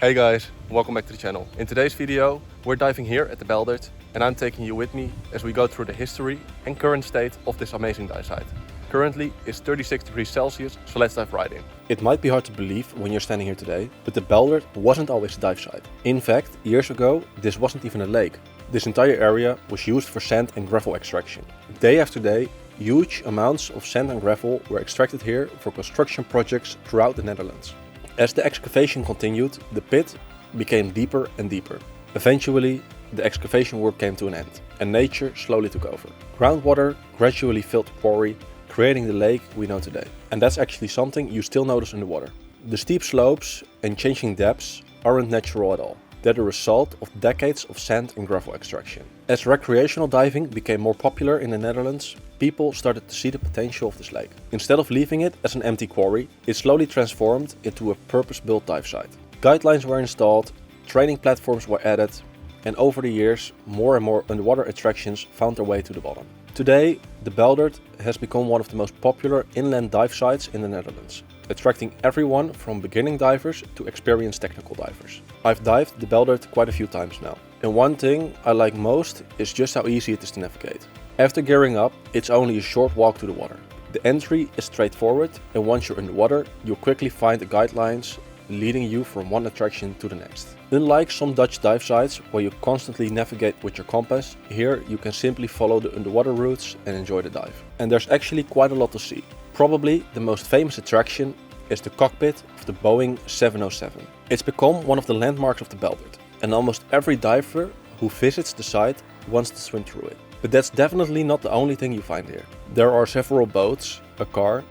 Hey guys, welcome back to the channel. In today's video, we're diving here at De Beldert and I'm taking you with me as we go through the history and current state of this amazing dive site. Currently it's 36 degrees Celsius, so let's dive right in. It might be hard to believe when you're standing here today, but De Beldert wasn't always a dive site. In fact, years ago, this wasn't even a lake. This entire area was used for sand and gravel extraction. Day after day, huge amounts of sand and gravel were extracted here for construction projects throughout the Netherlands. As the excavation continued, the pit became deeper and deeper. Eventually, the excavation work came to an end, and nature slowly took over. Groundwater gradually filled the quarry, creating the lake we know today. And that's actually something you still notice in the water. The steep slopes and changing depths aren't natural at all. They're the result of decades of sand and gravel extraction. As recreational diving became more popular in the Netherlands, people started to see the potential of this lake. Instead of leaving it as an empty quarry, it slowly transformed into a purpose-built dive site. Guidelines were installed, training platforms were added, and over the years, more and more underwater attractions found their way to the bottom. Today, De Beldert has become one of the most popular inland dive sites in the Netherlands, attracting everyone from beginning divers to experienced technical divers. I've dived De Beldert quite a few times now, and one thing I like most is just how easy it is to navigate. After gearing up, it's only a short walk to the water. The entry is straightforward, and once you're in the water, you'll quickly find the guidelines leading you from one attraction to the next. Unlike some Dutch dive sites where you constantly navigate with your compass, here you can simply follow the underwater routes and enjoy the dive. And there's actually quite a lot to see. Probably the most famous attraction is the cockpit of the Boeing 707. It's become one of the landmarks of De Beldert, and almost every diver who visits the site wants to swim through it. But that's definitely not the only thing you find here. There are several boats, a car,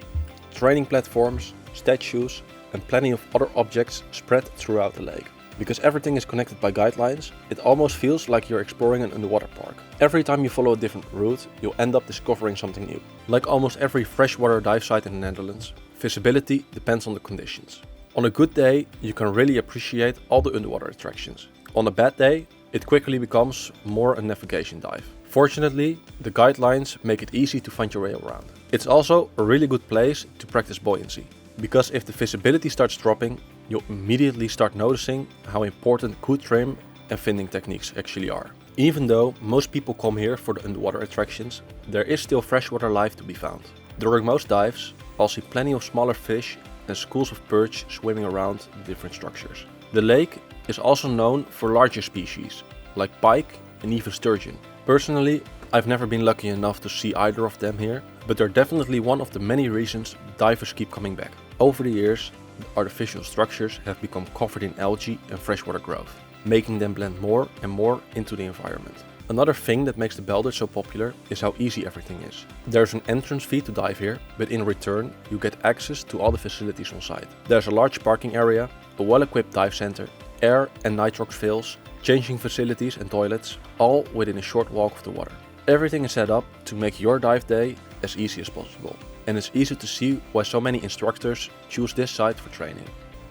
training platforms, statues, and plenty of other objects spread throughout the lake. Because everything is connected by guidelines, it almost feels like you're exploring an underwater park. Every time you follow a different route, you'll end up discovering something new. Like almost every freshwater dive site in the Netherlands, visibility depends on the conditions. On a good day, you can really appreciate all the underwater attractions. On a bad day, it quickly becomes more a navigation dive. Fortunately, the guidelines make it easy to find your way around. It's also a really good place to practice buoyancy, because if the visibility starts dropping, you'll immediately start noticing how important good trim and finning techniques actually are. Even though most people come here for the underwater attractions, there is still freshwater life to be found. During most dives, I'll see plenty of smaller fish and schools of perch swimming around the different structures. The lake is also known for larger species, like pike and even sturgeon. Personally, I've never been lucky enough to see either of them here, but they're definitely one of the many reasons divers keep coming back. Over the years, the artificial structures have become covered in algae and freshwater growth, making them blend more and more into the environment. Another thing that makes De Beldert so popular is how easy everything is. There's an entrance fee to dive here, but in return you get access to all the facilities on site. There's a large parking area, a well-equipped dive center, air and nitrox fills, changing facilities and toilets, all within a short walk of the water. Everything is set up to make your dive day as easy as possible. And it's easy to see why so many instructors choose this site for training.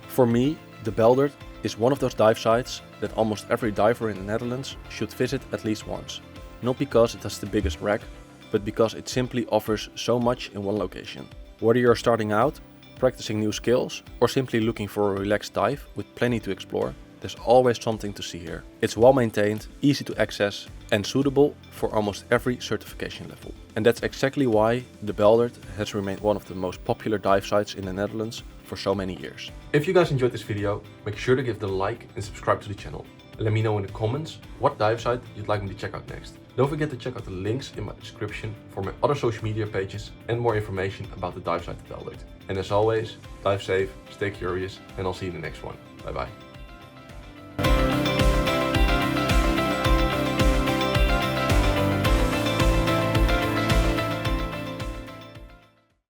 For me, De Beldert is one of those dive sites that almost every diver in the Netherlands should visit at least once. Not because it has the biggest wreck, but because it simply offers so much in one location. Whether you're starting out, practicing new skills, or simply looking for a relaxed dive with plenty to explore, there's always something to see here. It's well maintained, easy to access, and suitable for almost every certification level. And that's exactly why De Beldert has remained one of the most popular dive sites in the Netherlands for so many years. If you guys enjoyed this video, make sure to give it a like and subscribe to the channel. And let me know in the comments what dive site you'd like me to check out next. Don't forget to check out the links in my description for my other social media pages and more information about the dive site De Beldert. And as always, dive safe, stay curious, and I'll see you in the next one. Bye bye.